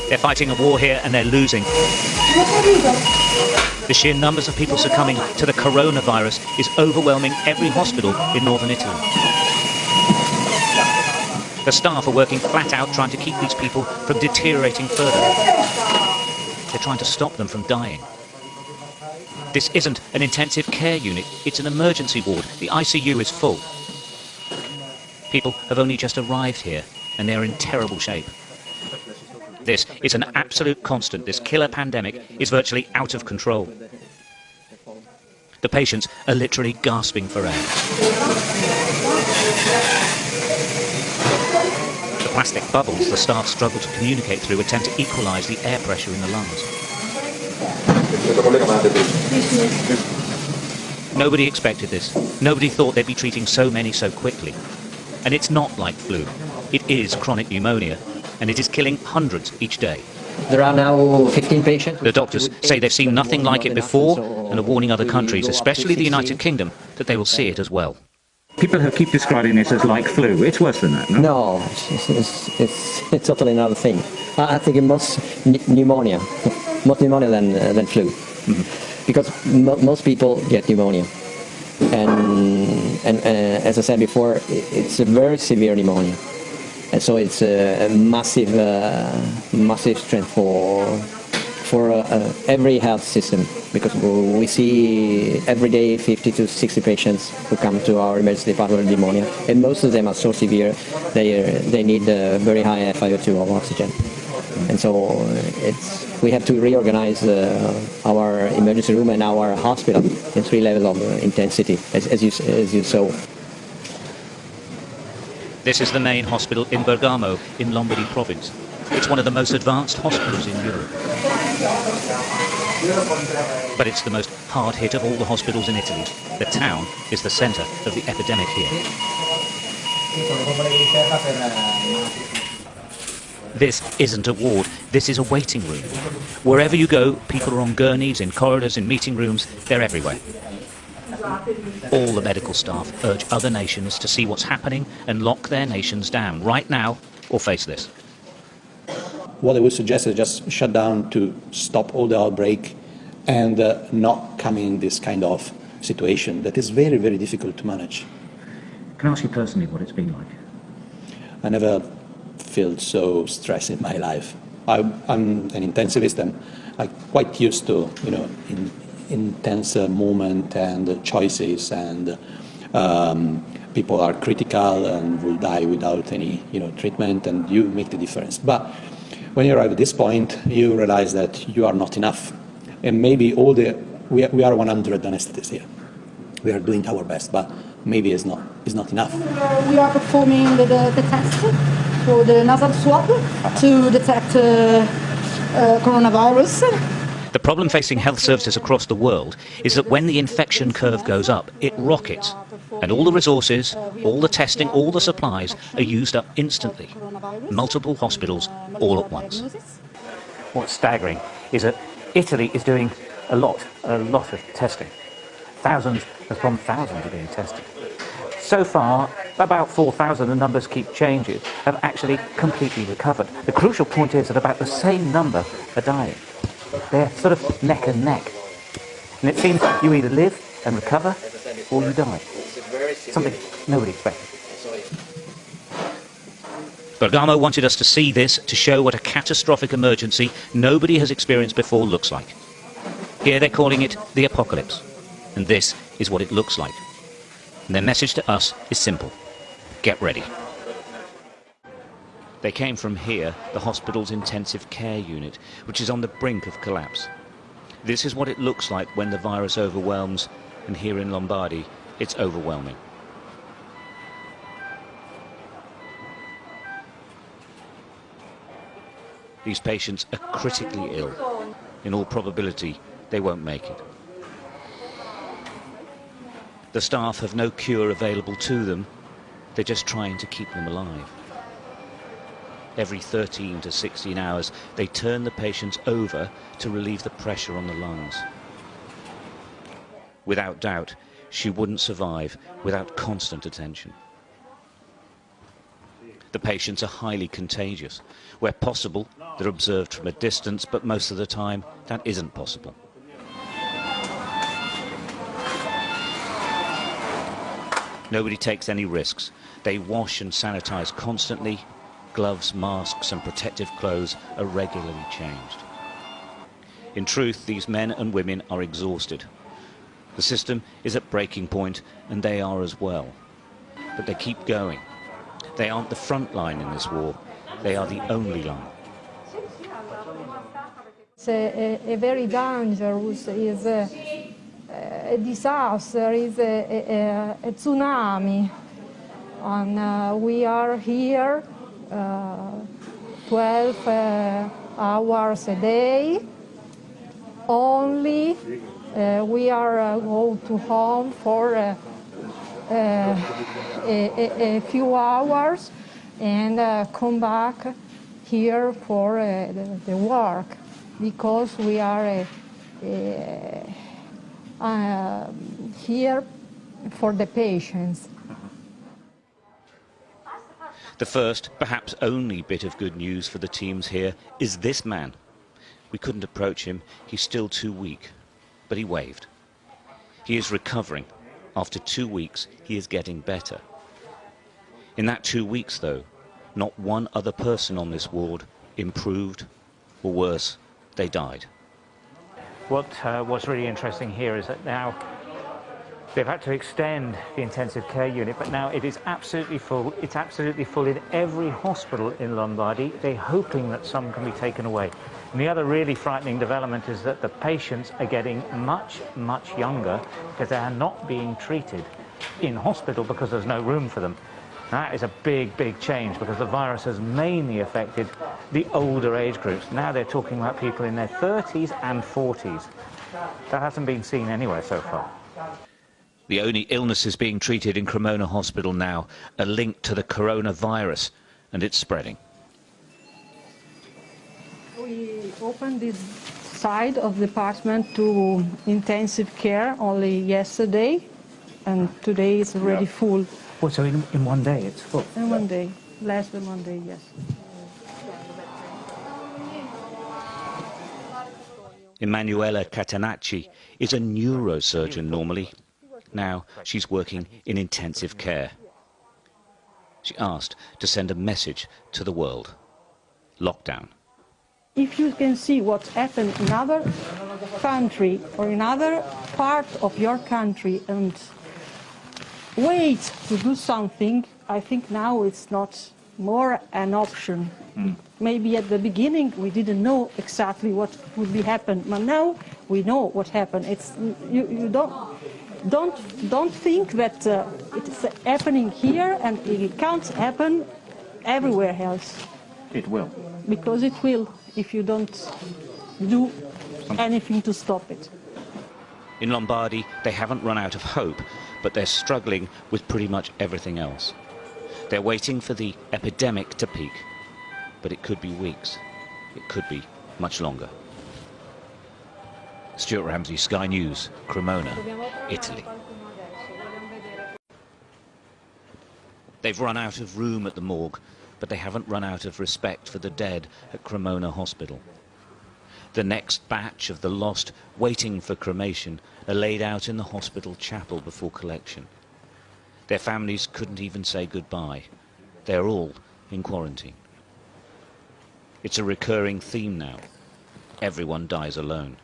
They're fighting a war here and they're losing. The sheer numbers of people succumbing to the coronavirus is overwhelming every hospital in northern Italy. The staff are working flat out trying to keep these people from deteriorating further. They're trying to stop them from dying. This isn't an intensive care unit, it's an emergency ward. The ICU is full. People have only just arrived here and they're in terrible shape. This is an absolute constant. This killer pandemic is virtually out of control. The patients are literally gasping for air. The plastic bubbles the staff struggle to communicate through attempt to equalise the air pressure in the lungs. Nobody expected this. Nobody thought they'd be treating so many so quickly. And it's not like flu. It is chronic pneumonia, and it is killing hundreds each day. There are now 15 patients. The doctors say they've seen nothing like it before and are warning other countries, especially the United Kingdom, that they will see it as well. People have keep describing this as like flu. It's worse than that, no? No, it's totally another thing. I think it's pneumonia, more pneumonia than flu. Mm-hmm. Because most people get pneumonia. And as I said before, it's a very severe pneumonia. And so it's a massive strength for every health system, because we see every day 50 to 60 patients who come to our emergency department with pneumonia, and most of them are so severe they need a very high FiO2 of oxygen. And so we have to reorganize our emergency room and our hospital in 3 levels of intensity, as you saw. This is the main hospital in Bergamo, in Lombardy province. It's one of the most advanced hospitals in Europe. But it's the most hard-hit of all the hospitals in Italy. The town is the centre of the epidemic here. This isn't a ward, this is a waiting room. Wherever you go, people are on gurneys, in corridors, in meeting rooms, they're everywhere. All the medical staff urge other nations to see what's happening and lock their nations down right now or face this. What I would suggest is just shut down to stop all the outbreak and not come in this kind of situation that is very, very difficult to manage. Can I ask you personally what it's been like? I never felt so stressed in my life. I'm an intensivist and I'm quite used to, intense moment and choices, and people are critical and will die without any treatment, and you make the difference. But when you arrive at this point, you realize that you are not enough, and maybe we are 100 anesthetists here. We are doing our best, but maybe it's not enough. We are performing the test for the nasal swab to detect coronavirus. The problem facing health services across the world is that when the infection curve goes up, it rockets. And all the resources, all the testing, all the supplies are used up instantly. Multiple hospitals all at once. What's staggering is that Italy is doing a lot of testing. Thousands upon thousands are being tested. So far, about 4,000, the numbers keep changing, have actually completely recovered. The crucial point is that about the same number are dying. They're sort of neck and neck. And it seems you either live and recover or you die. Something nobody expected. Bergamo wanted us to see this to show what a catastrophic emergency nobody has experienced before looks like. Here they're calling it the apocalypse. And this is what it looks like. And their message to us is simple. Get ready. They came from here, the hospital's intensive care unit, which is on the brink of collapse. This is what it looks like when the virus overwhelms, and here in Lombardy, it's overwhelming. These patients are critically ill. In all probability, they won't make it. The staff have no cure available to them. They're just trying to keep them alive. Every 13 to 16 hours, they turn the patients over to relieve the pressure on the lungs. Without doubt, she wouldn't survive without constant attention. The patients are highly contagious. Where possible, they're observed from a distance, but most of the time that isn't possible. Nobody takes any risks. They wash and sanitize constantly. Gloves, masks and protective clothes are regularly changed. In truth, these men and women are exhausted. The system is at breaking point, and they are as well. But they keep going. They aren't the front line in this war. They are the only line. It's a very dangerous, is a disaster, is a tsunami. And we are here 12 hours a day. Only we are go to home for a few hours and come back here for the work, because we are here for the patients. The first, perhaps only bit of good news for the teams here is this man. We couldn't approach him, he's still too weak, but he waved. He is recovering. After 2 weeks, he is getting better. In that 2 weeks, though, not one other person on this ward improved, or worse, they died. What's really interesting here is that now they've had to extend the intensive care unit, but now it is absolutely full. It's absolutely full in every hospital in Lombardy. They're hoping that some can be taken away. And the other really frightening development is that the patients are getting much, much younger because they are not being treated in hospital because there's no room for them. That is a big, big change, because the virus has mainly affected the older age groups. Now they're talking about people in their 30s and 40s. That hasn't been seen anywhere so far. The only illnesses being treated in Cremona Hospital now are linked to the coronavirus, and it's spreading. We opened this side of the department to intensive care only yesterday, and today it's already full. Well, so in one day it's full? In one day, less than one day, yes. Emanuela Catenacci is a neurosurgeon normally. Now she's working in intensive care. She asked to send a message to the world. Lockdown. If you can see what's happened in other country or in other part of your country and wait to do something, I think now it's not more an option. Maybe at the beginning we didn't know exactly what would be happen, but now we know what happened. It's you don't think that it's happening here and it can't happen everywhere else. It will. Because it will, if you don't do anything to stop it. In Lombardy, they haven't run out of hope, but they're struggling with pretty much everything else. They're waiting for the epidemic to peak, but it could be weeks. It could be much longer. Stuart Ramsey, Sky News, Cremona, Italy. They've run out of room at the morgue, but they haven't run out of respect for the dead at Cremona Hospital. The next batch of the lost waiting for cremation are laid out in the hospital chapel before collection. Their families couldn't even say goodbye. They're all in quarantine. It's a recurring theme now. Everyone dies alone.